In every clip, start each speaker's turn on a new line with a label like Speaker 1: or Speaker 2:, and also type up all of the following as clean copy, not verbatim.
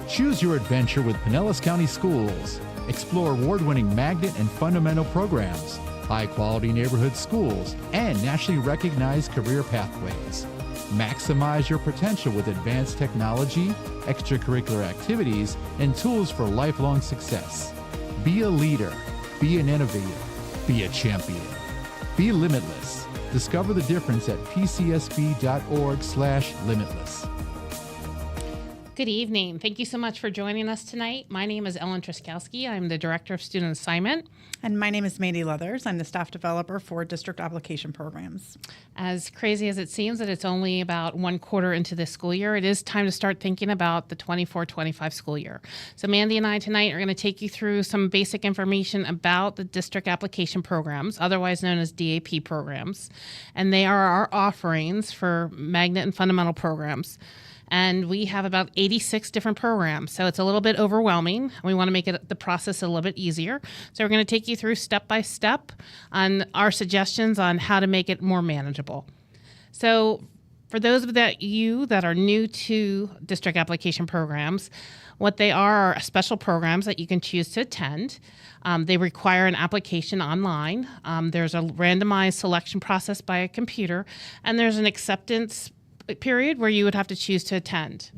Speaker 1: Choose your adventure with Pinellas County Schools. Explore award-winning magnet and fundamental programs, high-quality neighborhood schools, and nationally recognized career pathways. Maximize your potential with advanced technology, extracurricular activities, and tools for lifelong success. Be a leader. Be an innovator. Be a champion. Be limitless. Discover the difference at pcsb.org/limitless.
Speaker 2: Good evening. Thank you so much for joining us tonight. My name is Ellen Truskowski. I'm the Director of Student Assignment.
Speaker 3: And my name is Mandy Leathers. I'm the Staff Developer for District Application Programs.
Speaker 2: As crazy as it seems that it's only about one quarter into this school year, it is time to start thinking about the 24-25 school year. So Mandy and I tonight are going to take you through some basic information about the District Application Programs, otherwise known as DAP programs. And they are our offerings for magnet and fundamental programs. And we have about 86 different programs, so it's a little bit overwhelming. We want to make the process a little bit easier. So we're going to take you through step by step on our suggestions on how to make it more manageable. So for those of you that are new to district application programs, what they are special programs that you can choose to attend. They require an application online. There's a randomized selection process by a computer, and there's an acceptance period where you would have to choose to attend.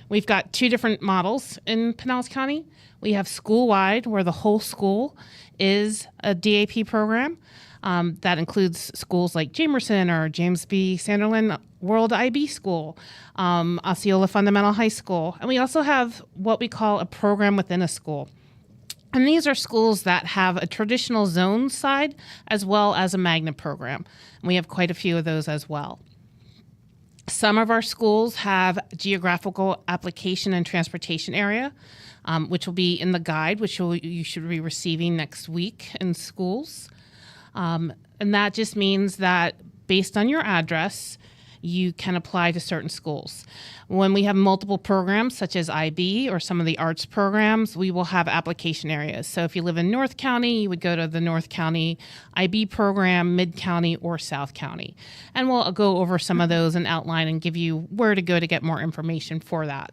Speaker 2: We've got two different models in Pinellas County. We have school-wide, where the whole school is a DAP program. That includes schools like Jamerson or James B. Sanderlin World IB School, Osceola Fundamental High School. And we also have what we call a program within a school. And these are schools that have a traditional zone side as well as a magnet program. And we have quite a few of those as well. Some of our schools have geographical application and transportation area, which will be in the guide, which you should be receiving next week in schools. And that just means that based on your address, you can apply to certain schools. When we have multiple programs, such as IB or some of the arts programs, we will have application areas. So if you live in North County, you would go to the North County IB program, Mid County, or South County. And we'll go over some of those and outline and give you where to go to get more information for that.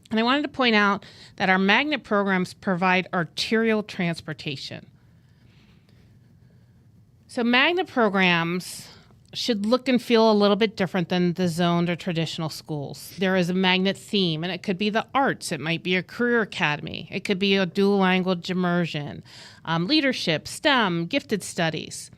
Speaker 2: And I wanted to point out that our magnet programs provide arterial transportation. So magnet programs should look and feel a little bit different than the zoned or traditional schools. There is a magnet theme, and it could be the arts. It might be a career academy. It could be a dual language immersion, leadership, STEM, gifted studies.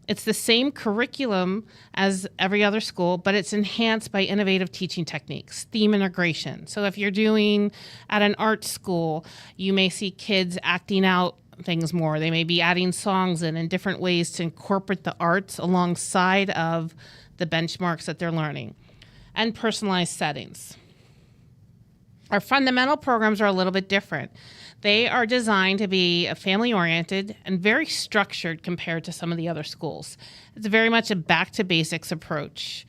Speaker 2: It's the same curriculum as every other school, but it's enhanced by innovative teaching techniques, theme integration. So if you're doing at an art school, you may see kids acting out things more. They may be adding songs in different ways to incorporate the arts alongside of the benchmarks that they're learning, and personalized settings. Our fundamental programs are a little bit different. They are designed to be family-oriented and very structured compared to some of the other schools. It's very much a back-to-basics approach.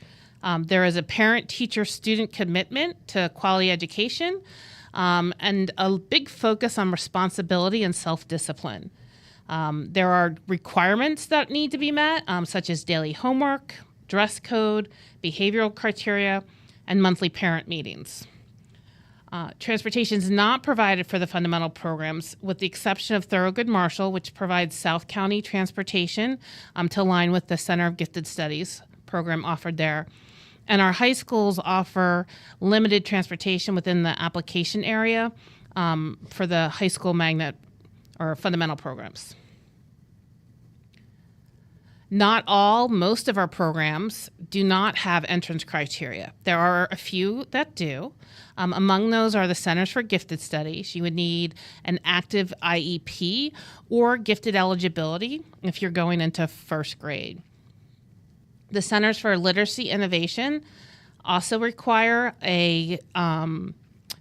Speaker 2: There is a parent-teacher-student commitment to quality education, and a big focus on responsibility and self-discipline. There are requirements that need to be met, such as daily homework, dress code, behavioral criteria, and monthly parent meetings. Transportation is not provided for the fundamental programs, with the exception of Thorogood Marshall, which provides South County transportation to align with the Center of Gifted Studies program offered there. And our high schools offer limited transportation within the application area for the high school magnet or fundamental programs. Most of our programs do not have entrance criteria. There are a few that do. Among those are the Centers for Gifted Studies. You would need an active IEP or gifted eligibility if you're going into first grade. The Centers for Literacy Innovation also require a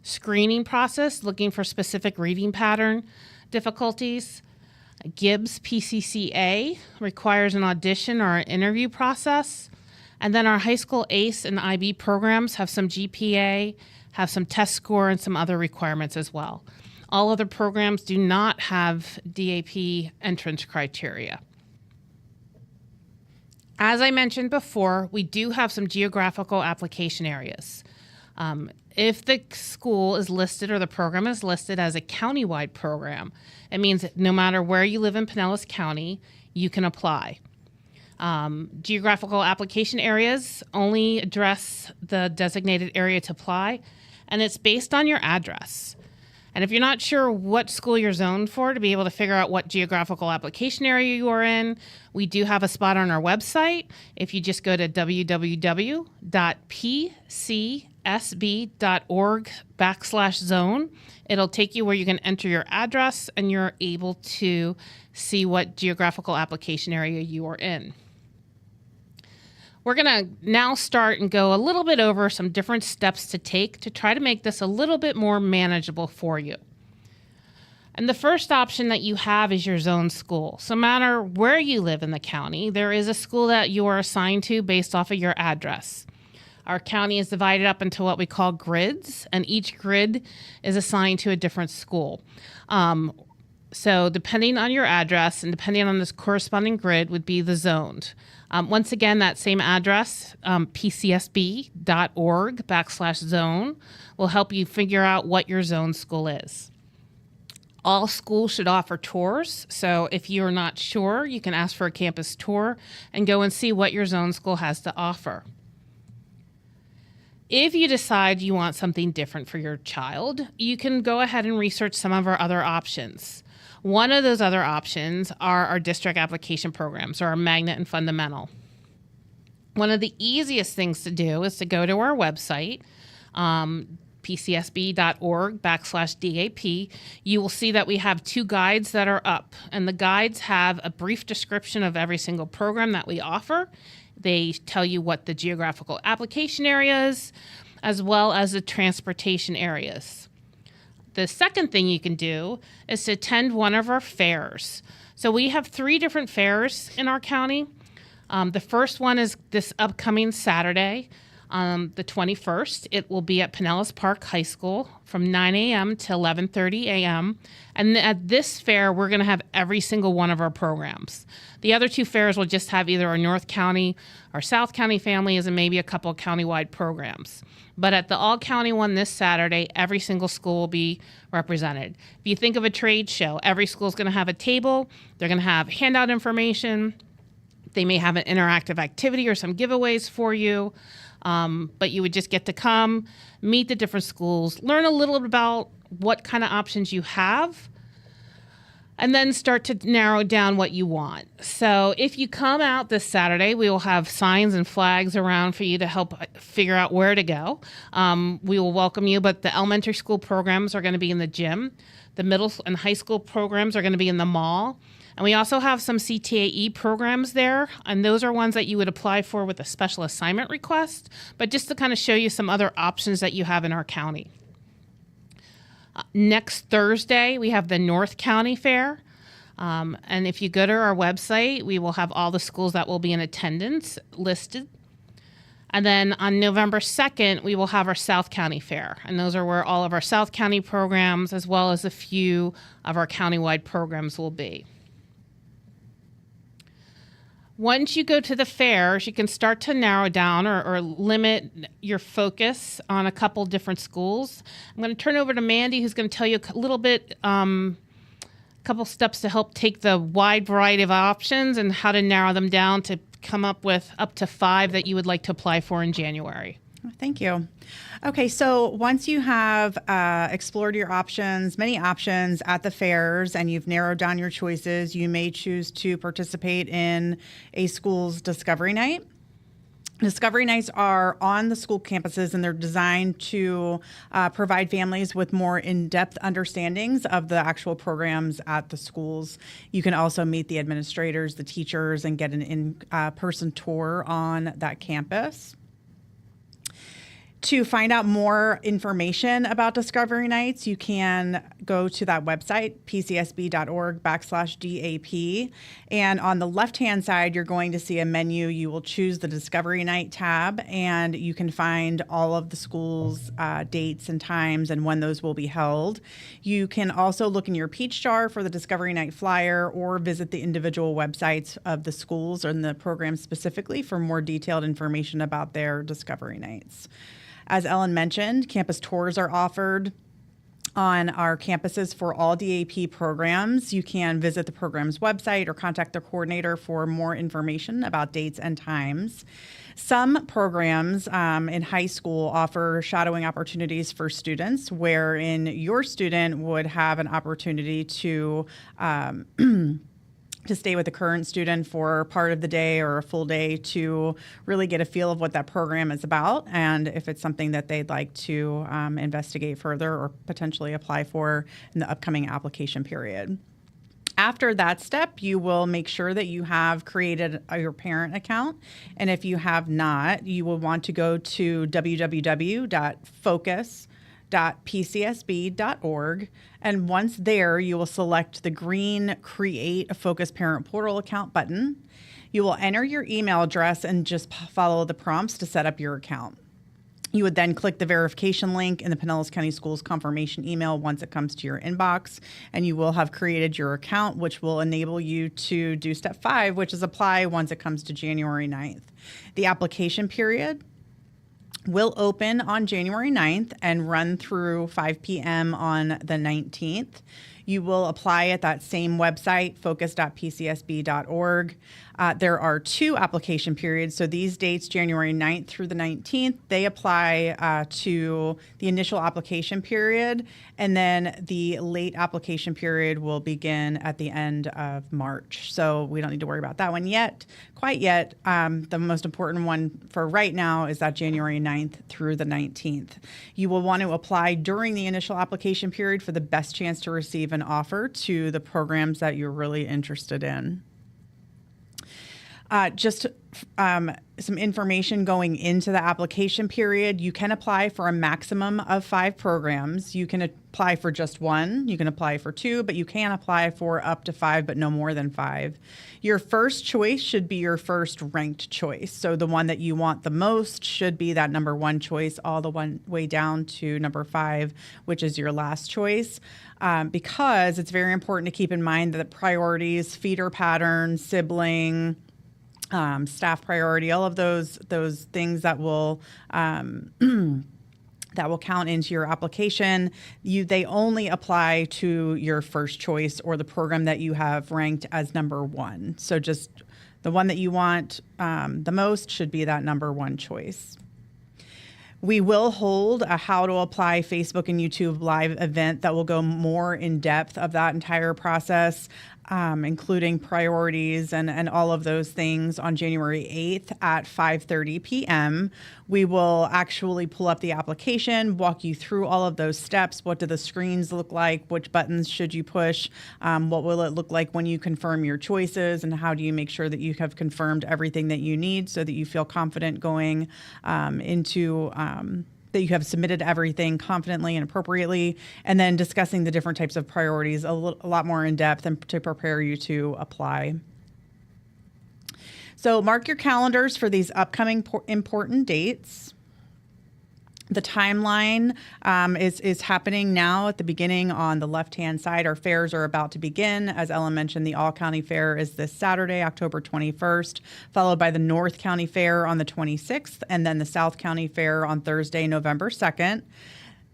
Speaker 2: screening process looking for specific reading pattern difficulties. Gibbs PCCA requires an audition or an interview process. And then our high school ACE and IB programs have some GPA, have some test score, and some other requirements as well. All other programs do not have DAP entrance criteria. As I mentioned before, we do have some geographical application areas. If the school is listed or the program is listed as a countywide program, it means that no matter where you live in Pinellas County, you can apply. Geographical application areas only address the designated area to apply, and it's based on your address. And if you're not sure what school you're zoned for, to be able to figure out what geographical application area you are in, we do have a spot on our website. If you just go to www.pcsb.org/zone, it'll take you where you can enter your address and you're able to see what geographical application area you are in. We're going to now start and go a little bit over some different steps to take to try to make this a little bit more manageable for you. And the first option that you have is your zone school. So no matter where you live in the county, there is a school that you are assigned to based off of your address. Our county is divided up into what we call grids, and each grid is assigned to a different school. So depending on your address and depending on this corresponding grid would be the zoned. Once again, that same address, pcsb.org/zone, will help you figure out what your zone school is. All schools should offer tours, so if you're not sure, you can ask for a campus tour and go and see what your zone school has to offer. If you decide you want something different for your child, you can go ahead and research some of our other options. One of those other options are our district application programs, or our magnet and fundamental. One of the easiest things to do is to go to our website, pcsb.org/DAP. You will see that we have 2 guides that are up, and the guides have a brief description of every single program that we offer. They tell you what the geographical application areas, as well as the transportation areas. The second thing you can do is to attend one of our fairs. So we have 3 different fairs in our county. The first one is this upcoming Saturday, the 21st. It will be at Pinellas Park High School from 9 a.m. to 11:30 a.m. And at this fair, we're going to have every single one of our programs. The other 2 fairs will just have either our North County or South County families and maybe a couple of countywide programs. But at the all-county one this Saturday, every single school will be represented. If you think of a trade show, every school is going to have a table. They're going to have handout information. They may have an interactive activity or some giveaways for you. But you would just get to come, meet the different schools, learn a little bit about what kind of options you have, and then start to narrow down what you want. So if you come out this Saturday, we will have signs and flags around for you to help figure out where to go. We will welcome you, but the elementary school programs are going to be in the gym. The middle and high school programs are going to be in the mall. And we also have some CTAE programs there, and those are ones that you would apply for with a special assignment request, but just to kind of show you some other options that you have in our county. Next Thursday, we have the North County Fair. And if you go to our website, we will have all the schools that will be in attendance listed. And then on November 2nd, we will have our South County Fair. And those are where all of our South County programs, as well as a few of our countywide programs will be. Once you go to the fairs, you can start to narrow down or limit your focus on a couple different schools. I'm going to turn over to Mandy, who's going to tell you a little bit, couple steps to help take the wide variety of options and how to narrow them down to come up with up to 5 that you would like to apply for in January.
Speaker 3: Thank you. Okay, so once you have explored your options, many options at the fairs, and you've narrowed down your choices, you may choose to participate in a school's Discovery Night. Discovery Nights are on the school campuses, and they're designed to provide families with more in-depth understandings of the actual programs at the schools. You can also meet the administrators, the teachers, and get an in-person tour on that campus. To find out more information about Discovery Nights, you can go to that website, pcsb.org/DAP. And on the left-hand side, you're going to see a menu. You will choose the Discovery Night tab, and you can find all of the schools' dates and times and when those will be held. You can also look in your Peach Jar for the Discovery Night flyer, or visit the individual websites of the schools and the program specifically for more detailed information about their Discovery Nights. As Ellen mentioned, campus tours are offered on our campuses for all DAP programs. You can visit the program's website or contact the coordinator for more information about dates and times. Some programs in high school offer shadowing opportunities for students, wherein your student would have an opportunity to to stay with the current student for part of the day or a full day to really get a feel of what that program is about, and if it's something that they'd like to investigate further or potentially apply for in the upcoming application period. After that step, you will make sure that you have created your parent account. And if you have not, you will want to go to www.focus.pcsb.org. And once there, you will select the green Create a Focus Parent Portal Account button. You will enter your email address and just follow the prompts to set up your account. You would then click the verification link in the Pinellas County Schools confirmation email once it comes to your inbox, and you will have created your account, which will enable you to do step 5, which is apply once it comes to January 9th. The application period will open on January 9th and run through 5 p.m. on the 19th. You will apply at that same website, focus.pcsb.org. There are 2 application periods. So these dates, January 9th through the 19th, they apply to the initial application period. And then the late application period will begin at the end of March. So we don't need to worry about that one quite yet. The most important one for right now is that January 9th through the 19th. You will want to apply during the initial application period for the best chance to receive an offer to the programs that you're really interested in. Some information going into the application period. You can apply for a maximum of 5 programs. You can apply for just 1. You can apply for 2, but you can apply for up to 5, but no more than 5. Your first choice should be your first ranked choice. So the one that you want the most should be that number 1 choice, all the way down to number 5, which is your last choice. Because it's very important to keep in mind that priorities, feeder patterns, sibling, staff priority, all of those things that will that will count into your application. They only apply to your first choice or the program that you have ranked as number 1. So just the one that you want the most should be that number 1 choice. We will hold a How to Apply Facebook and YouTube live event that will go more in depth of that entire process, including priorities and all of those things on January 8th at 5:30 p.m. We will actually pull up the application, walk you through all of those steps. What do the screens look like? Which buttons should you push? What will it look like when you confirm your choices? And how do you make sure that you have confirmed everything that you need so that you feel confident going into that you have submitted everything confidently and appropriately, and then discussing the different types of priorities a lot more in depth and to prepare you to apply. So mark your calendars for these upcoming important dates. The timeline is happening now at the beginning on the left-hand side. Our fairs are about to begin. As Ellen mentioned, the All County Fair is this Saturday, October 21st, followed by the North County Fair on the 26th, and then the South County Fair on Thursday, November 2nd.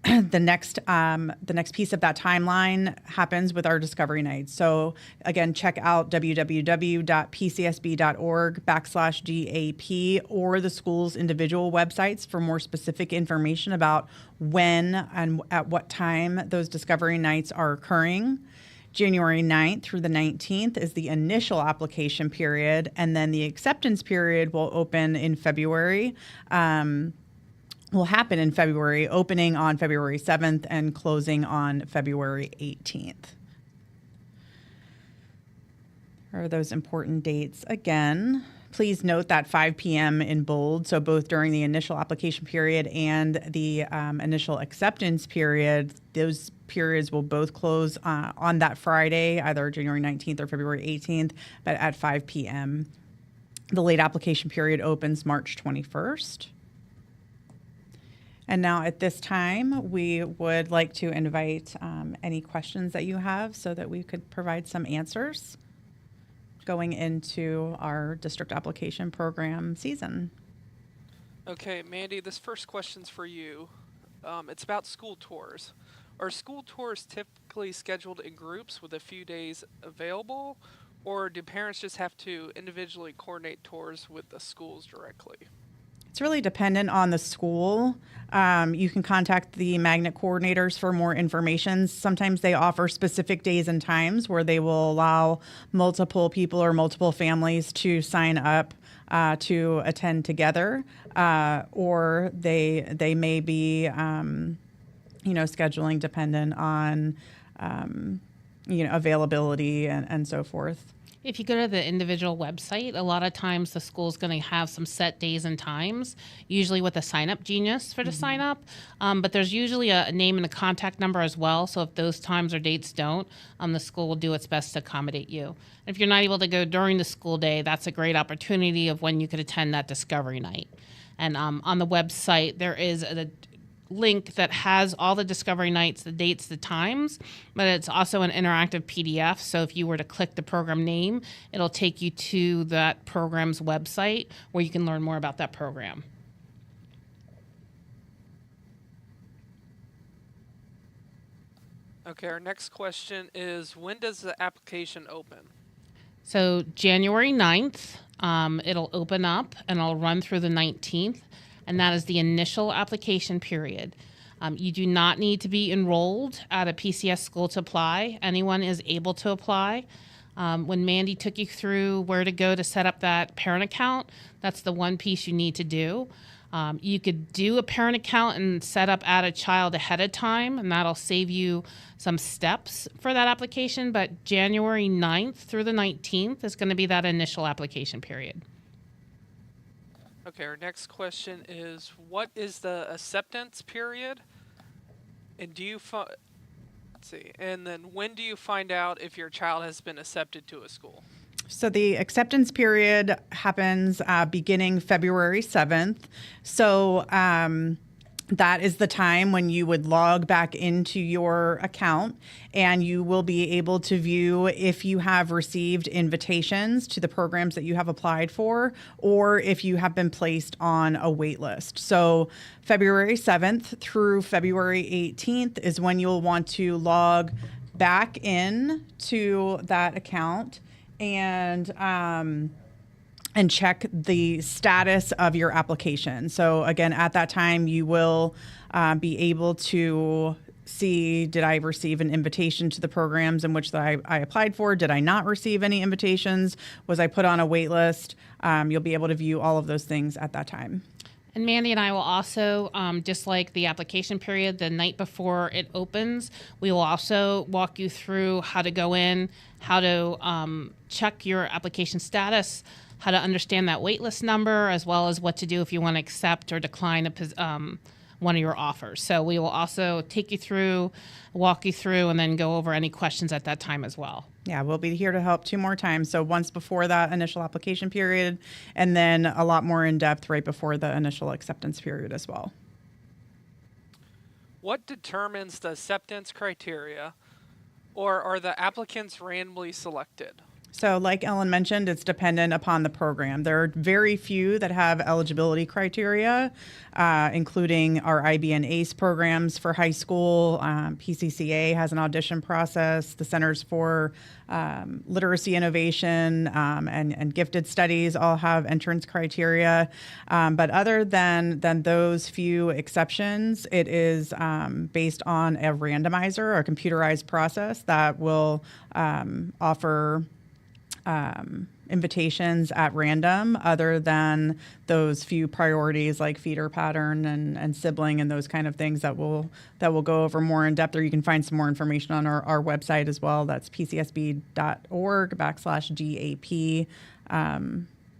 Speaker 3: The next piece of that timeline happens with our Discovery Nights. So again, check out www.pcsb.org/DAP or the school's individual websites for more specific information about when and at what time those Discovery Nights are occurring. January 9th through the 19th is the initial application period, and then the acceptance period will open in February. Will happen in February, opening on February 7th and closing on February 18th. Here are those important dates again. Please note that 5 p.m. in bold, so both during the initial application period and the initial acceptance period, those periods will both close on that Friday, either January 19th or February 18th, but at 5 p.m. The late application period opens March 21st. And now at this time, we would like to invite any questions that you have so that we could provide some answers going into our district application program season.
Speaker 4: Okay, Mandy, this first question's for you. It's about school tours. Are school tours typically scheduled in groups with a few days available, or do parents just have to individually coordinate tours with the schools directly?
Speaker 3: It's really dependent on the school. You can contact the magnet coordinators for more information. Sometimes they offer specific days and times where they will allow multiple people or multiple families to sign up to attend together, or they may be, scheduling dependent on, availability and so forth.
Speaker 2: If you go to the individual website, a lot of times the school's going to have some set days and times, usually with a sign-up genius for the sign-up. But there's usually a name and a contact number as well. So if those times or dates don't, the school will do its best to accommodate you. If you're not able to go during the school day, that's a great opportunity of when you could attend that discovery night. And on the website, there is a link that has all the discovery nights, the dates, the times, but it's also an interactive PDF. So if you were to click the program name, it'll take you to that program's website where you can learn more about that program.
Speaker 4: Okay, our next question is, when does the application open?
Speaker 2: So January 9th, it'll open up and it'll run through the 19th. And that is the initial application period. You do not need to be enrolled at a PCS school to apply. Anyone is able to apply. When Mandy took you through where to go to set up that parent account, that's the one piece you need to do. You could do a parent account and set up add a child ahead of time, and that'll save you some steps for that application. But January 9th through the 19th is going to be that initial application period.
Speaker 4: Okay, our next question is, what is the acceptance period? And let's see, and then when do you find out if your child has been accepted to a school?
Speaker 3: So the acceptance period happens beginning February 7th. So that is the time when you would log back into your account, and you will be able to view if you have received invitations to the programs that you have applied for, or if you have been placed on a wait list. So February 7th through February 18th is when you'll want to log back in to that account and check the status of your application. So again, at that time, you will be able to see, did I receive an invitation to the programs in which I applied for? Did I not receive any invitations? Was I put on a wait list? You'll be able to view all of those things at that time.
Speaker 2: And Mandy and I will also, just like the application period, the night before it opens, we will also walk you through how to go in, how to check your application status, how to understand that waitlist number, as well as what to do if you want to accept or decline one of your offers. So we will also take you through, walk you through, and then go over any questions at that time as well.
Speaker 3: Yeah, we'll be here to help 2 more times. So once before that initial application period, and then a lot more in depth right before the initial acceptance period as well.
Speaker 4: What determines the acceptance criteria, or are the applicants randomly selected?
Speaker 3: So like Ellen mentioned, it's dependent upon the program. There are very few that have eligibility criteria, including our IB and ACE programs for high school. PCCA has an audition process. The Centers for Literacy Innovation and Gifted Studies all have entrance criteria. But other than those few exceptions, it is based on a randomizer or a computerized process that will offer invitations at random, other than those few priorities like feeder pattern and sibling and those kind of things that we'll go over more in depth, or you can find some more information on our website as well. That's pcsb.org/GAP.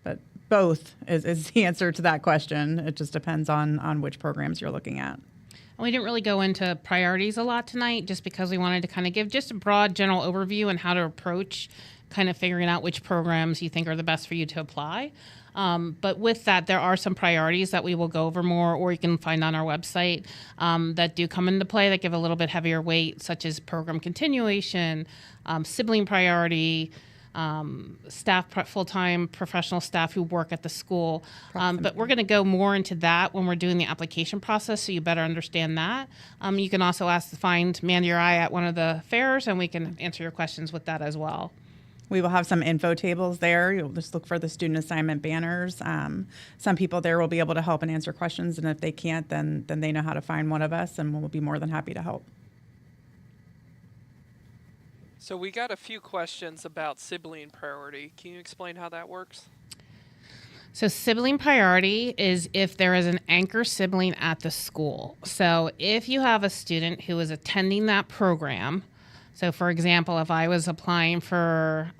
Speaker 3: But both is the answer to that question. It just depends on which programs you're looking at.
Speaker 2: We didn't really go into priorities a lot tonight, just because we wanted to kind of give just a broad general overview on how to approach kind of figuring out which programs you think are the best for you to apply. But with that, there are some priorities that we will go over more, or you can find on our website, that do come into play that give a little bit heavier weight, such as program continuation, sibling priority, full-time professional staff who work at the school. But we're going to go more into that when we're doing the application process, so you better understand that. You can also find Mandy or I at one of the fairs, and we can answer your questions with that as well.
Speaker 3: We will have some info tables there. You'll just look for the student assignment banners. Some people there will be able to help and answer questions, and if they can't, then they know how to find one of us, and we'll be more than happy to help.
Speaker 4: So we got a few questions about sibling priority. Can you explain how that works?
Speaker 2: So sibling priority is if there is an anchor sibling at the school. So if you have a student who is attending that program, so for example, if I was applying for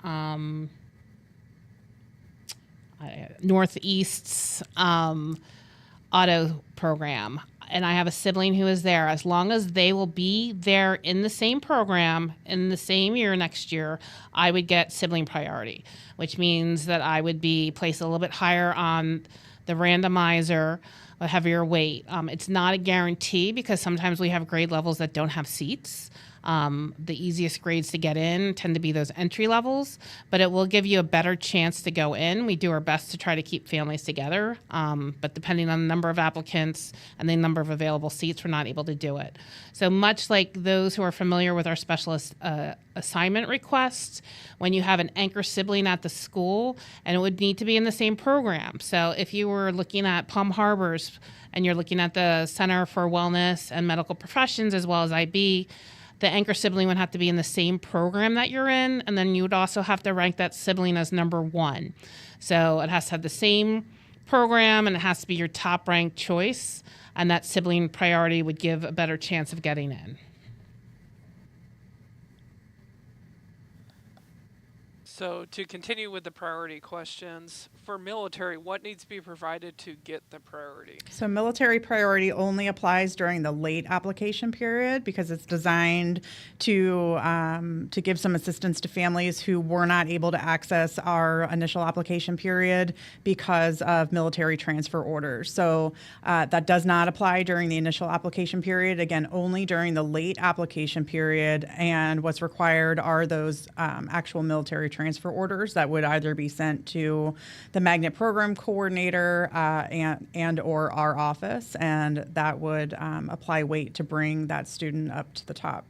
Speaker 2: Northeast's auto program, and I have a sibling who is there, as long as they will be there in the same program in the same year next year, I would get sibling priority, which means that I would be placed a little bit higher on the randomizer, a heavier weight. It's not a guarantee because sometimes we have grade levels that don't have seats. The easiest grades to get in tend to be those entry levels, but it will give you a better chance to go in. We do our best to try to keep families together, but depending on the number of applicants and the number of available seats, we're not able to do it. So much like those who are familiar with our specialist assignment requests, when you have an anchor sibling at the school, and it would need to be in the same program. So if you were looking at Palm Harbor's and you're looking at the Center for Wellness and Medical Professions as well as IB, the anchor sibling would have to be in the same program that you're in, and then you would also have to rank that sibling as number 1. So it has to have the same program, and it has to be your top ranked choice, and that sibling priority would give a better chance of getting in.
Speaker 4: So to continue with the priority questions, for military, what needs to be provided to get the priority?
Speaker 3: So military priority only applies during the late application period because it's designed to give some assistance to families who were not able to access our initial application period because of military transfer orders. So that does not apply during the initial application period. Again, only during the late application period. And what's required are those actual military transfer orders that would either be sent to the magnet program coordinator and or our office, and that would apply weight to bring that student up to the top.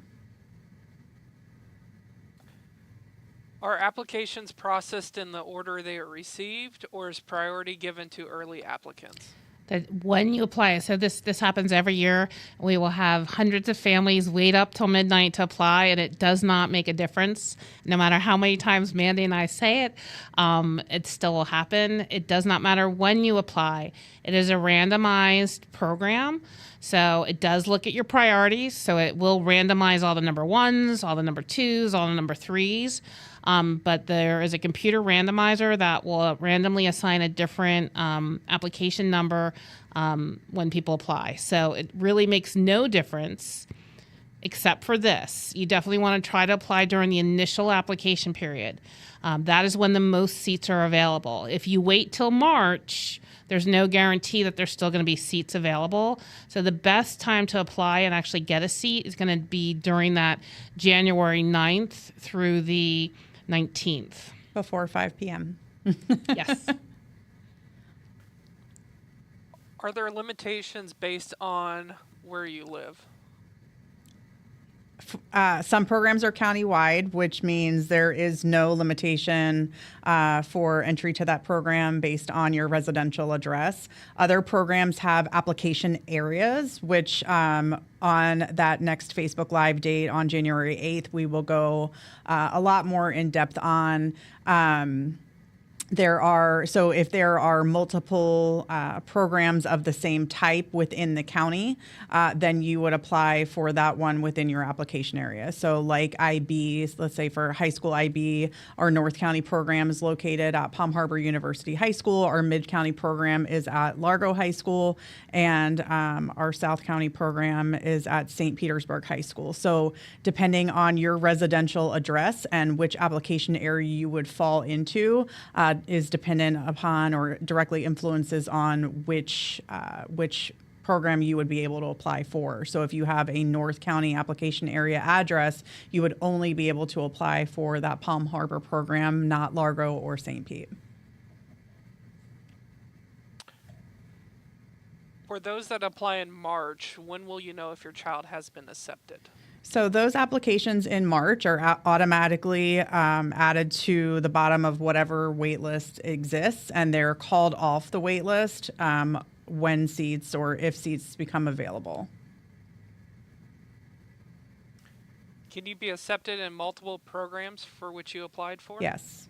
Speaker 4: Are applications processed in the order they are received, or is priority given to early applicants?
Speaker 2: That when you apply, so this happens every year, we will have hundreds of families wait up till midnight to apply, and it does not make a difference. No matter how many times Mandy and I say it, it still will happen. It does not matter when you apply. It is a randomized program, so it does look at your priorities. So it will randomize all the number 1s, all the number 2s, all the number 3s. But there is a computer randomizer that will randomly assign a different application number when people apply. So it really makes no difference except for this. You definitely want to try to apply during the initial application period. That is when the most seats are available. If you wait till March, there's no guarantee that there's still going to be seats available. So the best time to apply and actually get a seat is going to be during that January 9th through the 19th.
Speaker 3: Before 5 p.m.
Speaker 2: Yes.
Speaker 4: Are there limitations based on where you live?
Speaker 3: Some programs are countywide, which means there is no limitation for entry to that program based on your residential address. Other programs have application areas, which on that next Facebook Live date on January 8th, we will go a lot more in depth on. If there are multiple programs of the same type within the county, then you would apply for that one within your application area. So like IB, let's say for high school IB, our North County program is located at Palm Harbor University High School. Our Mid County program is at Largo High School, and our South County program is at St. Petersburg High School. So depending on your residential address and which application area you would fall into, is dependent upon or directly influences on which program you would be able to apply for. So if you have a North County application area address, you would only be able to apply for that Palm Harbor program, not Largo or St. Pete.
Speaker 4: For those that apply in March, when will you know if your child has been accepted?
Speaker 3: So those applications in March are automatically added to the bottom of whatever wait list exists, and they're called off the wait list when seats or if seats become available.
Speaker 4: Can you be accepted in multiple programs for which you applied for?
Speaker 3: Yes.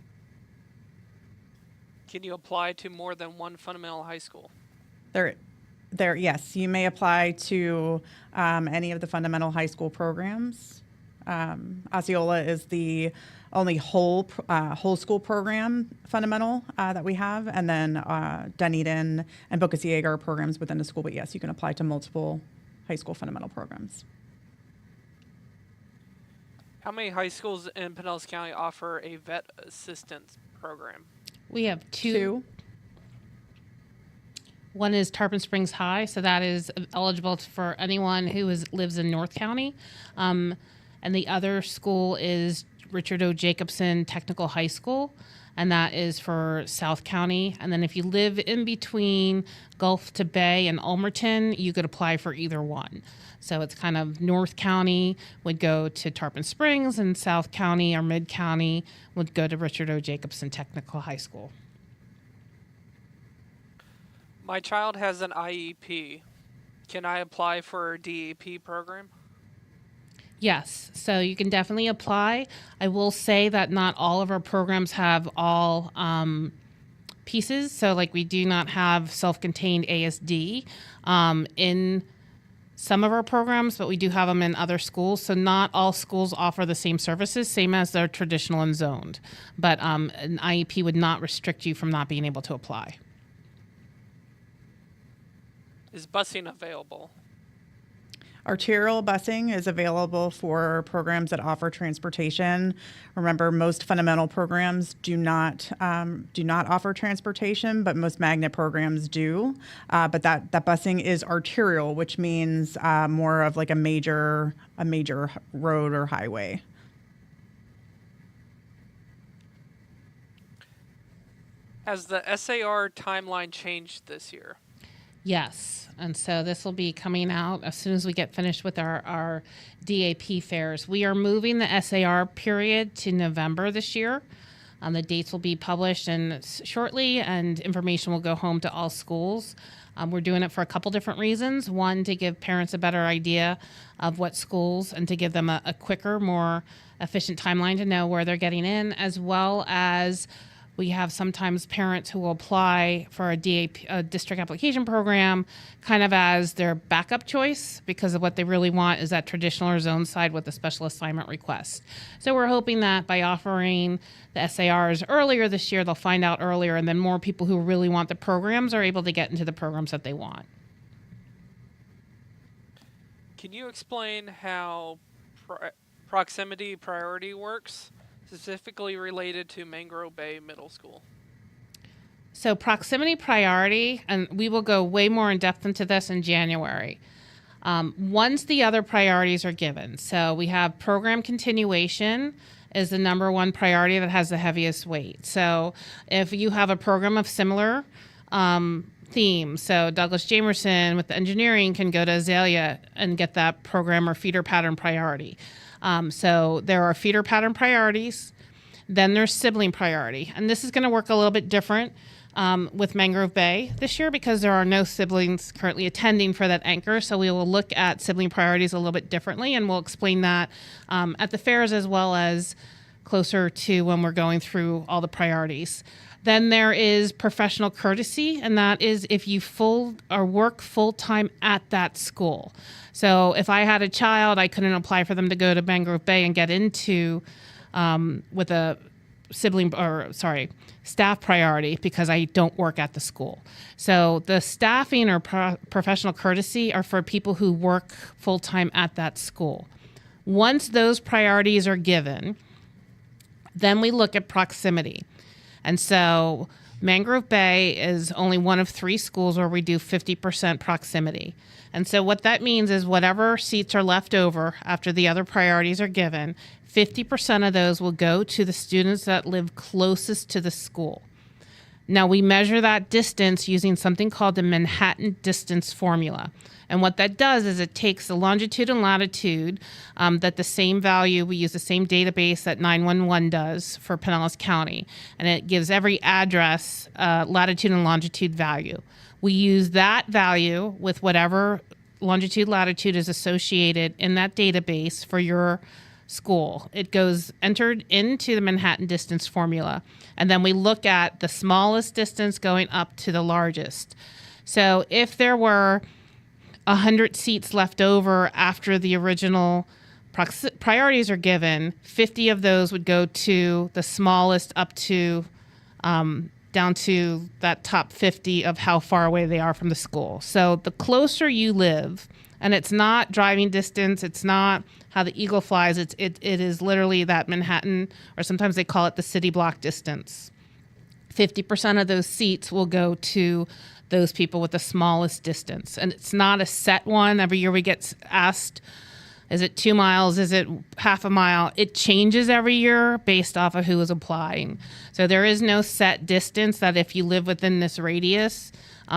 Speaker 4: Can you apply to more than one fundamental high school?
Speaker 3: Yes, you may apply to any of the fundamental high school programs. Osceola is the only whole school program fundamental that we have, and then Dunedin and Boca Ciega are programs within the school. But yes, you can apply to multiple high school fundamental programs.
Speaker 4: How many high schools in Pinellas County offer a vet assistance program?
Speaker 2: We have two. One is Tarpon Springs High, so that is eligible for anyone who lives in North County. And the other school is Richard O. Jacobson Technical High School, and that is for South County. And then if you live in between Gulf to Bay and Ulmerton, you could apply for either one. So it's kind of North County would go to Tarpon Springs, and South County or Mid County would go to Richard O. Jacobson Technical High School.
Speaker 4: My child has an IEP. Can I apply for a DAP program?
Speaker 2: Yes, so you can definitely apply. I will say that not all of our programs have all pieces. So like we do not have self-contained ASD in some of our programs, but we do have them in other schools. So not all schools offer the same services, same as they're traditional and zoned. But an IEP would not restrict you from not being able to apply.
Speaker 4: Is busing available?
Speaker 3: Arterial busing is available for programs that offer transportation. Remember, most fundamental programs do not offer transportation, but most magnet programs do. But that busing is arterial, which means more of like a major road or highway.
Speaker 4: Has the SAR timeline changed this year?
Speaker 2: Yes, and so this will be coming out as soon as we get finished with our DAP fairs. We are moving the SAR period to November this year. The dates will be published shortly, and information will go home to all schools. We're doing it for a couple different reasons. One, to give parents a better idea of what schools and to give them a quicker, more efficient timeline to know where they're getting in, as well as we have sometimes parents who will apply for a DAP, a district application program, kind of as their backup choice, because of what they really want is that traditional or zone side with the special assignment request. So we're hoping that by offering the SARs earlier this year, they'll find out earlier, and then more people who really want the programs are able to get into the programs that they want.
Speaker 4: Can you explain how proximity priority works, specifically related to Mangrove Bay Middle School?
Speaker 2: So proximity priority, and we will go way more in depth into this in January. Once the other priorities are given, so we have program continuation is the number one priority that has the heaviest weight. So if you have a program of similar theme, so Douglas Jamerson with the engineering can go to Azalea and get that program or feeder pattern priority. So there are feeder pattern priorities, then there's sibling priority. And this is going to work a little bit different with Mangrove Bay this year because there are no siblings currently attending for that anchor. So we will look at sibling priorities a little bit differently, and we'll explain that at the fairs as well as closer to when we're going through all the priorities. Then there is professional courtesy, and that is if you work full-time at that school. So if I had a child, I couldn't apply for them to go to Mangrove Bay and get into with a staff priority because I don't work at the school. So the staffing or professional courtesy are for people who work full-time at that school. Once those priorities are given, then we look at proximity. And so Mangrove Bay is only one of 3 schools where we do 50% proximity. And so what that means is whatever seats are left over after the other priorities are given, 50% of those will go to the students that live closest to the school. Now, we measure that distance using something called the Manhattan distance formula. And what that does is it takes the longitude and latitude, that the same value, we use the same database that 911 does for Pinellas County, and it gives every address latitude and longitude value. We use that value with whatever longitude, latitude is associated in that database for your school. It goes entered into the Manhattan distance formula, and then we look at the smallest distance going up to the largest. So if there were 100 seats left over after the original priorities are given, 50 of those would go to the smallest up to down to that top 50 of how far away they are from the school. So the closer you live, and it's not driving distance, it's not how the eagle flies, it is literally that Manhattan, or sometimes they call it the city block distance. 50% of those seats will go to those people with the smallest distance. And it's not a set one. Every year we get asked, is it 2 miles? Is it half a mile? It changes every year based off of who is applying. So there is no set distance that if you live within this radius,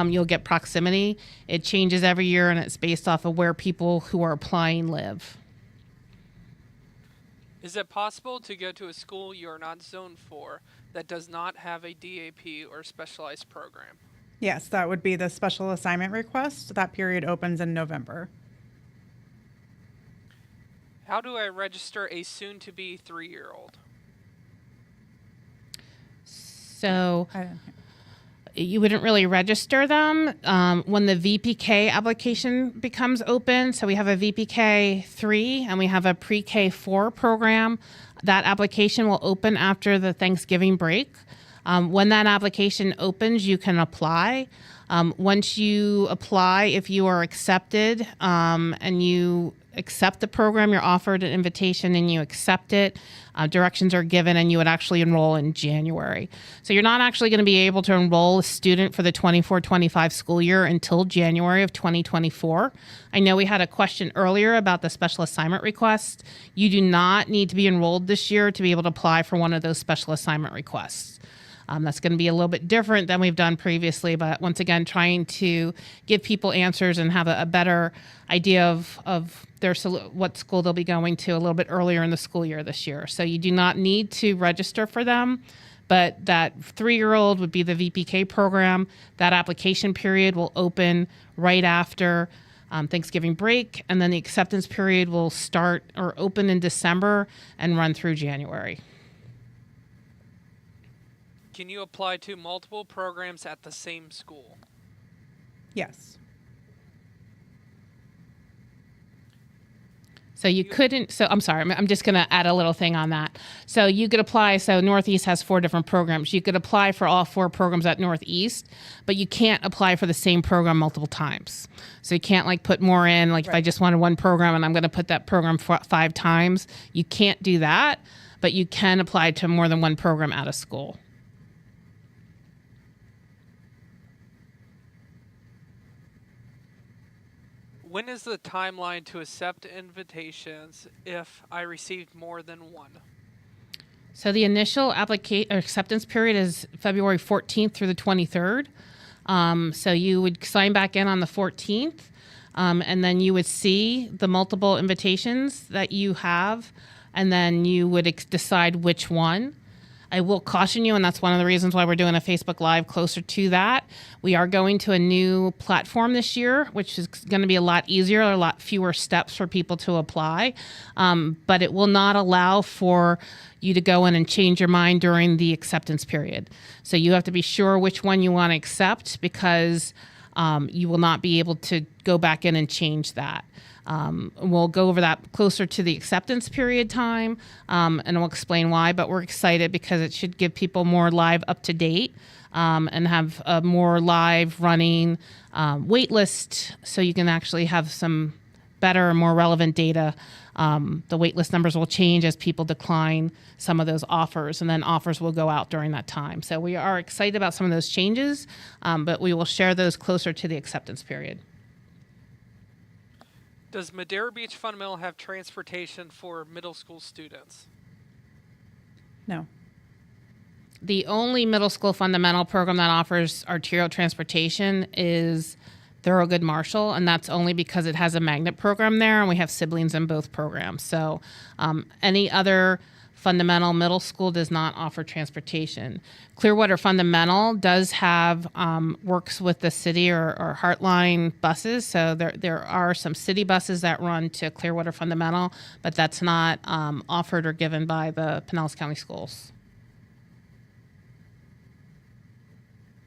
Speaker 2: you'll get proximity. It changes every year, and it's based off of where people who are applying live.
Speaker 4: Is it possible to go to a school you are not zoned for that does not have a DAP or specialized program?
Speaker 3: Yes, that would be the special assignment request. That period opens in November.
Speaker 4: How do I register a soon-to-be 3-year-old?
Speaker 2: So you wouldn't really register them when the VPK application becomes open. So we have a VPK 3 and we have a pre-K 4 program. That application will open after the Thanksgiving break. When that application opens, you can apply. Once you apply, if you are accepted and you accept the program, you're offered an invitation and you accept it, directions are given, and you would actually enroll in January. So you're not actually going to be able to enroll a student for the 24-25 school year until January of 2024. I know we had a question earlier about the special assignment request. You do not need to be enrolled this year to be able to apply for one of those special assignment requests. That's going to be a little bit different than we've done previously, but once again, trying to give people answers and have a better idea of what school they'll be going to a little bit earlier in the school year this year. So you do not need to register for them, but that 3-year-old would be the VPK program. That application period will open right after Thanksgiving break, and then the acceptance period will start or open in December and run through January.
Speaker 4: Can you apply to multiple programs at the same school?
Speaker 3: Yes.
Speaker 2: So you couldn't, so I'm sorry, I'm just going to add a little thing on that. So you could apply, so Northeast has 4 different programs. You could apply for all 4 programs at Northeast, but you can't apply for the same program multiple times. So you can't like put more in, like if I just wanted one program and I'm going to put that program 5 times, you can't do that, but you can apply to more than one program at a school.
Speaker 4: When is the timeline to accept invitations if I received more than one?
Speaker 2: So the initial acceptance period is February 14th through the 23rd. So you would sign back in on the 14th, and then you would see the multiple invitations that you have, and then you would decide which one. I will caution you, and that's one of the reasons why we're doing a Facebook Live closer to that. We are going to a new platform this year, which is going to be a lot easier, a lot fewer steps for people to apply. But it will not allow for you to go in and change your mind during the acceptance period. So you have to be sure which one you want to accept, because you will not be able to go back in and change that. We'll go over that closer to the acceptance period time, and we'll explain why, but we're excited because it should give people more live up to date, and have a more live running wait list, so you can actually have some better and more relevant data, the waitlist numbers will change as people decline some of those offers, and then offers will go out during that time. So we are excited about some of those changes, but we will share those closer to the acceptance period.
Speaker 4: Does Madera Beach Fundamental have transportation for middle school students?
Speaker 3: No.
Speaker 2: The only middle school fundamental program that offers arterial transportation is Thorogood Marshall, and that's only because it has a magnet program there, and we have siblings in both programs. So any other fundamental middle school does not offer transportation. Clearwater Fundamental does have, works with the city or Heartline buses. So there are some city buses that run to Clearwater Fundamental, but that's not offered or given by the Pinellas County Schools.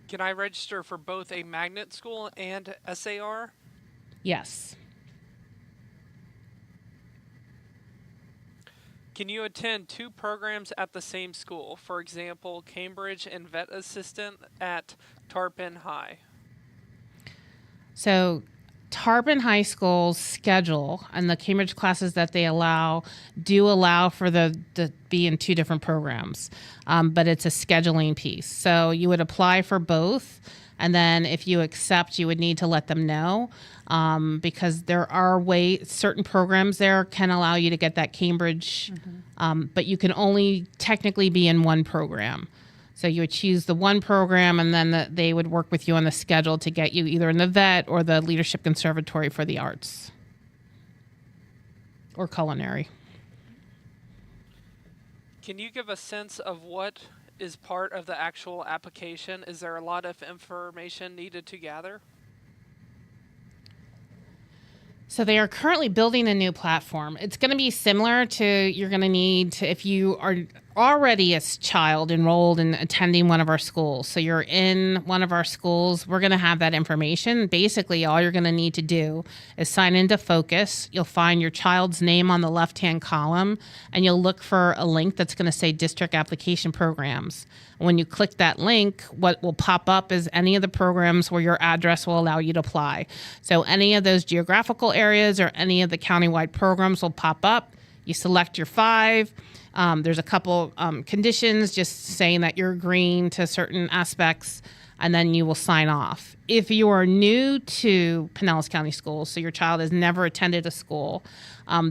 Speaker 4: Can I register for both a magnet school and SAR?
Speaker 2: Yes.
Speaker 4: Can you attend two programs at the same school? For example, Cambridge and Vet Assistant at Tarpon High.
Speaker 2: So Tarpon High School's schedule and the Cambridge classes that they do allow for the be in two different programs, but it's a scheduling piece. So you would apply for both, and then if you accept, you would need to let them know, because there are certain programs there can allow you to get that Cambridge, but you can only technically be in one program. So you would choose the one program, and then they would work with you on the schedule to get you either in the vet or the Leadership Conservatory for the arts or culinary.
Speaker 4: Can you give a sense of what is part of the actual application? Is there a lot of information needed to gather?
Speaker 2: So they are currently building a new platform. It's going to be similar to you're going to need to, if you are already a child enrolled in attending one of our schools. So you're in one of our schools, we're going to have that information. Basically, all you're going to need to do is sign into Focus. You'll find your child's name on the left-hand column, and you'll look for a link that's going to say District Application Programs. When you click that link, what will pop up is any of the programs where your address will allow you to apply. So any of those geographical areas or any of the countywide programs will pop up. You select your 5. There's a couple conditions just saying that you're agreeing to certain aspects, and then you will sign off. If you are new to Pinellas County Schools, so your child has never attended a school,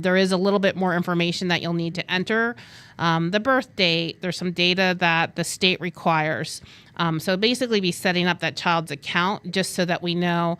Speaker 2: there is a little bit more information that you'll need to enter. The birth date, there's some data that the state requires. So basically be setting up that child's account just so that we know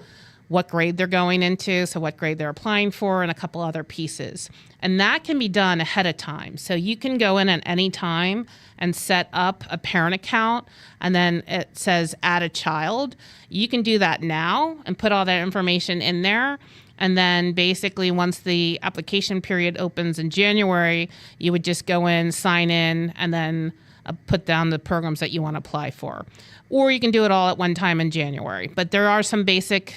Speaker 2: what grade they're going into, so what grade they're applying for, and a couple other pieces. And that can be done ahead of time. So you can go in at any time and set up a parent account, and then it says add a child. You can do that now and put all that information in there. And then basically once the application period opens in January, you would just go in, sign in, and then put down the programs that you want to apply for. Or you can do it all at one time in January. But there are some basic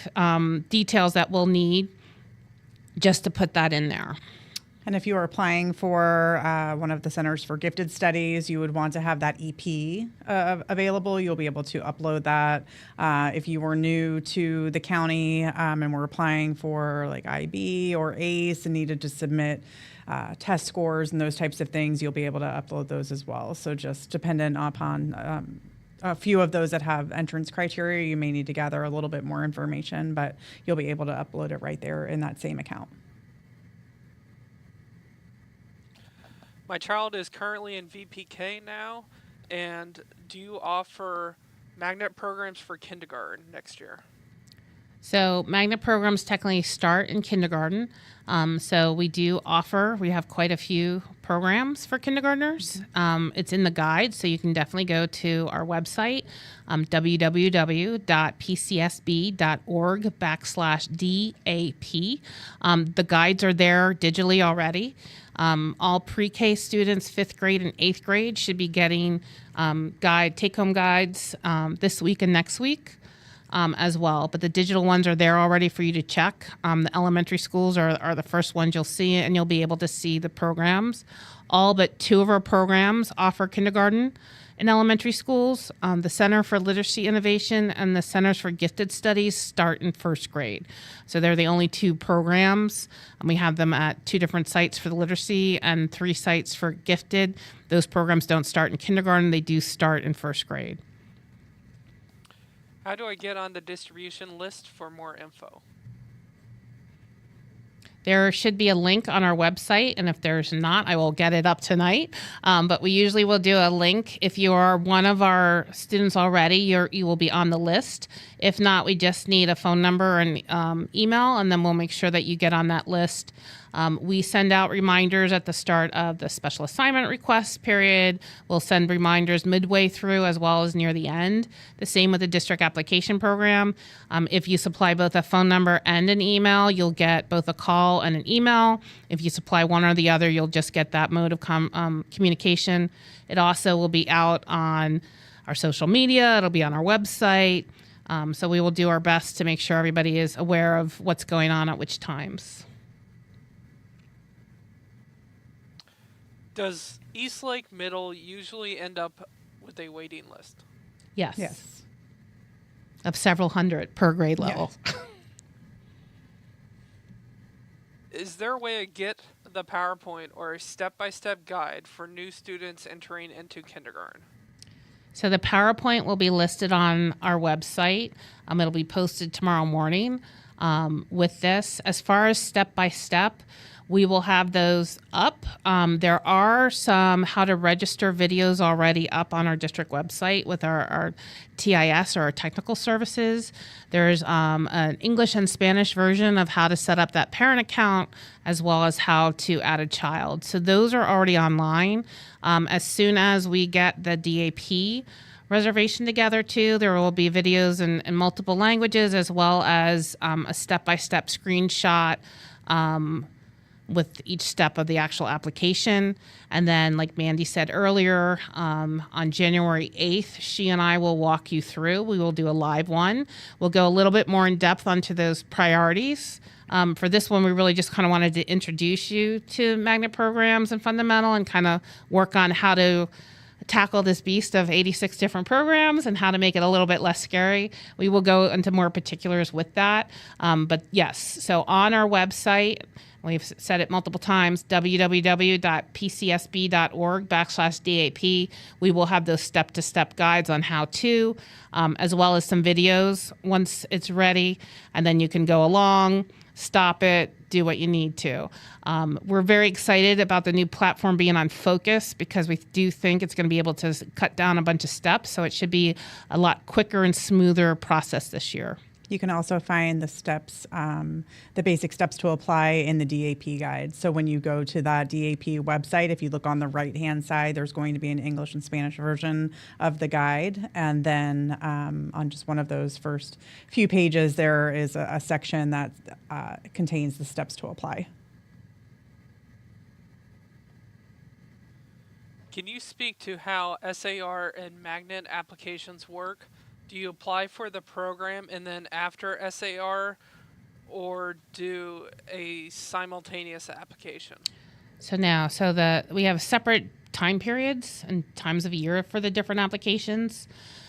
Speaker 2: details that we'll need just to put that in there.
Speaker 3: And if you are applying for one of the Centers for Gifted Studies, you would want to have that EP available. You'll be able to upload that. If you were new to the county and were applying for like IB or ACE and needed to submit test scores and those types of things, you'll be able to upload those as well. So just dependent upon a few of those that have entrance criteria, you may need to gather a little bit more information, but you'll be able to upload it right there in that same account.
Speaker 4: My child is currently in VPK now, and do you offer magnet programs for kindergarten next year?
Speaker 2: So magnet programs technically start in kindergarten. So we have quite a few programs for kindergartners. It's in the guide, so you can definitely go to our website, www.pcsb.org/DAP. The guides are there digitally already. All pre-K students, 5th grade and 8th grade, should be getting take-home guides this week and next week. As well, but the digital ones are there already for you to check. The elementary schools are the first ones you'll see, and you'll be able to see the programs. All but 2 of our programs offer kindergarten, in elementary schools. The Center for Literacy Innovation and the Centers for Gifted Studies start in first grade. So they're the only two programs. And we have them at 2 different sites for the literacy and 3 sites for gifted. Those programs don't start in kindergarten. They do start in first grade.
Speaker 4: How do I get on the distribution list for more info?
Speaker 2: There should be a link on our website, and if there's not, I will get it up tonight. But we usually will do a link. If you are one of our students already, you will be on the list. If not, we just need a phone number and email, and then we'll make sure that you get on that list. We send out reminders at the start of the special assignment request period. We'll send reminders midway through as well as near the end. The same with the district application program. If you supply both a phone number and an email, you'll get both a call and an email. If you supply one or the other, you'll just get that mode of communication. It also will be out on our social media. It'll be on our website. So we will do our best to make sure everybody is aware of what's going on at which times.
Speaker 4: Does Eastlake Middle usually end up with a waiting list?
Speaker 2: Yes.
Speaker 3: Yes.
Speaker 2: Of several hundred per grade level.
Speaker 4: Is there a way to get the PowerPoint or a step-by-step guide for new students entering into kindergarten?
Speaker 2: So the PowerPoint will be listed on our website. It'll be posted tomorrow morning with this. As far as step-by-step, we will have those up. There are some how to register videos already up on our district website with our TIS or our technical services. There's an English and Spanish version of how to set up that parent account as well as how to add a child. So those are already online. As soon as we get the DAP reservation together too, there will be videos in multiple languages as well as a step-by-step screenshot with each step of the actual application. And then, like Mandy said earlier, on January 8th, she and I will walk you through. We will do a live one. We'll go a little bit more in depth onto those priorities. For this one, we really just kind of wanted to introduce you to magnet programs and fundamental and kind of work on how to tackle this beast of 86 different programs and how to make it a little bit less scary. We will go into more particulars with that. But yes, so on our website, we've said it multiple times, www.pcsb.org/DAP. We will have those step-to-step guides on how to, as well as some videos once it's ready. And then you can go along, stop it, do what you need to. We're very excited about the new platform being on Focus because we do think it's going to be able to cut down a bunch of steps. So it should be a lot quicker and smoother process this year.
Speaker 3: You can also find the steps, the basic steps to apply in the DAP guide. So when you go to that DAP website, if you look on the right-hand side, there's going to be an English and Spanish version of the guide. And then on just one of those first few pages, there is a section that contains the steps to apply.
Speaker 4: Can you speak to how SAR and magnet applications work? Do you apply for the program and then after SAR, or do a simultaneous application?
Speaker 2: So we have separate time periods and times of year for the different applications.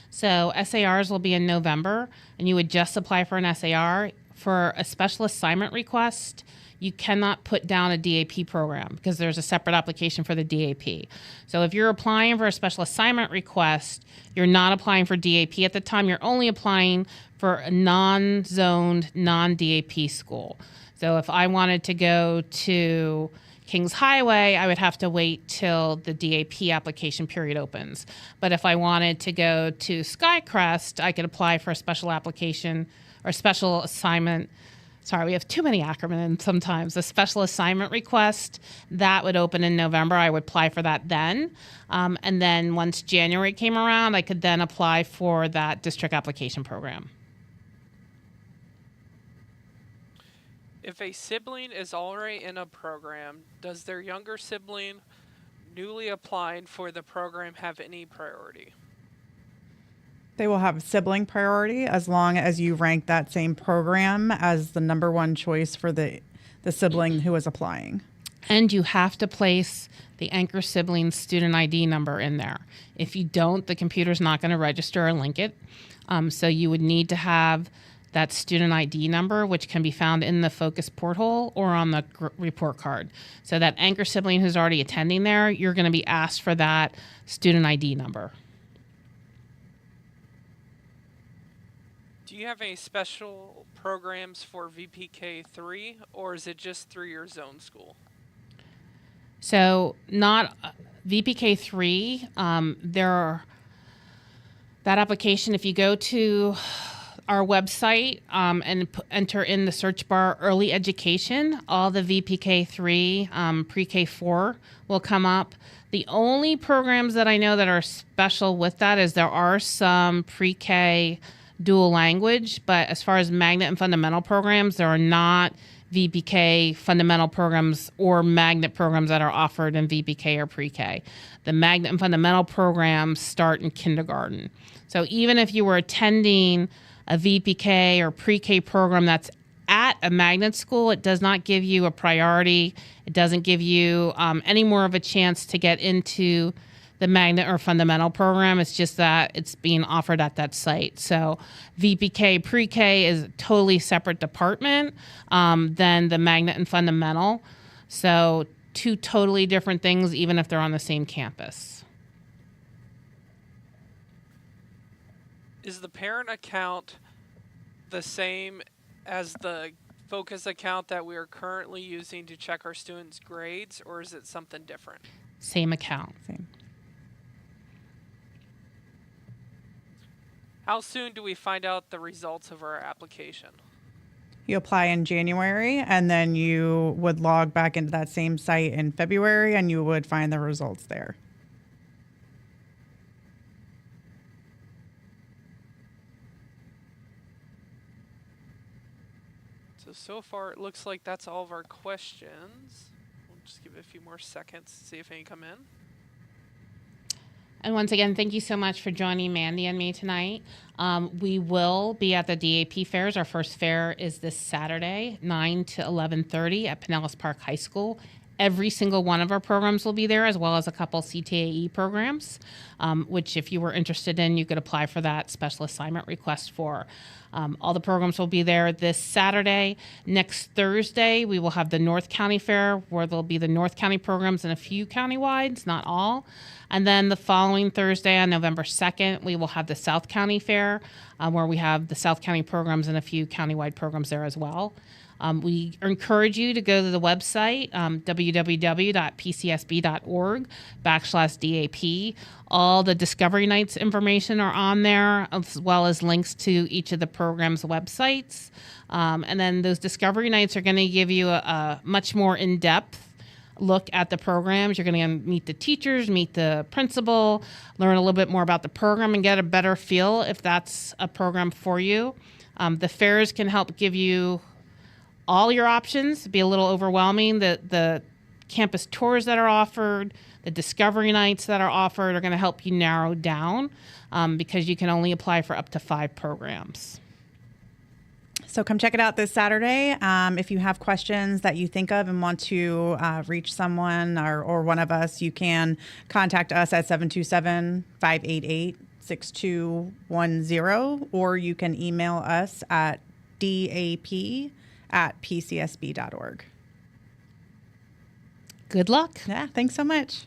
Speaker 2: So SARs will be in November, and you would just apply for an SAR. For a special assignment request, you cannot put down a DAP program because there's a separate application for the DAP. So if you're applying for a special assignment request, you're not applying for DAP at the time. You're only applying for a non-zoned, non-DAP school. So if I wanted to go to Kings Highway, I would have to wait till the DAP application period opens. But if I wanted to go to Skycrest, I could apply for a special application or special assignment. Sorry, we have too many acronyms sometimes. A special assignment request, that would open in November. I would apply for that then. And then once January came around, I could then apply for that district application program.
Speaker 4: If a sibling is already in a program, does their younger sibling newly applying for the program have any priority?
Speaker 3: They will have sibling priority as long as you rank that same program as the number one choice for the sibling who is applying.
Speaker 2: And you have to place the anchor sibling student ID number in there. If you don't, the computer's not going to register or link it. So you would need to have that student ID number, which can be found in the Focus porthole or on the report card. So that anchor sibling who's already attending there, you're going to be asked for that student ID number.
Speaker 4: Do you have any special programs for VPK3, or is it just through your zone school?
Speaker 2: So not VPK3, that application, if you go to our website and enter in the search bar early education, all the VPK3 pre-K4 will come up. The only programs that I know that are special with that is there are some pre-K dual language, but as far as magnet and fundamental programs, there are not VPK fundamental programs or magnet programs that are offered in VPK or pre-K. The magnet and fundamental programs start in kindergarten. So even if you were attending a VPK or pre-K program that's at a magnet school, it does not give you a priority. It doesn't give you any more of a chance to get into the magnet or fundamental program. It's just that it's being offered at that site. So VPK pre-K is a totally separate department than the magnet and fundamental. So two totally different things, even if they're on the same campus.
Speaker 4: Is the parent account the same as the Focus account that we are currently using to check our students' grades, or is it something different?
Speaker 2: Same account.
Speaker 3: Same.
Speaker 4: How soon do we find out the results of our application?
Speaker 3: You apply in January, and then you would log back into that same site in February, and you would find the results there.
Speaker 4: So far, it looks like that's all of our questions. We'll just give it a few more seconds to see if any come in.
Speaker 2: And once again, thank you so much for joining Mandy and me tonight. We will be at the DAP fairs. Our first fair is this Saturday, 9 to 11:30 at Pinellas Park High School. Every single one of our programs will be there, as well as a couple CTAE programs, which if you were interested in, you could apply for that special assignment request for. All the programs will be there this Saturday. Next Thursday, we will have the North County Fair, where there'll be the North County programs and a few county-wides, not all. And then the following Thursday, on November 2nd, we will have the South County Fair, where we have the South County programs and a few county-wide programs there as well. We encourage you to go to the website, www.pcsb.org/DAP. All the Discovery Nights information are on there, as well as links to each of the programs' websites. And then those Discovery Nights are going to give you a much more in-depth look at the programs. You're going to meet the teachers, meet the principal, learn a little bit more about the program, and get a better feel if that's a program for you. The fairs can help give you all your options. Be a little overwhelming. The campus tours that are offered, the Discovery Nights that are offered are going to help you narrow down because you can only apply for up to 5 programs.
Speaker 3: So come check it out this Saturday. If you have questions that you think of and want to reach someone or one of us, you can contact us at 727-588-6210, or you can email us at dap@pcsb.org.
Speaker 2: Good luck.
Speaker 3: Yeah, thanks so much.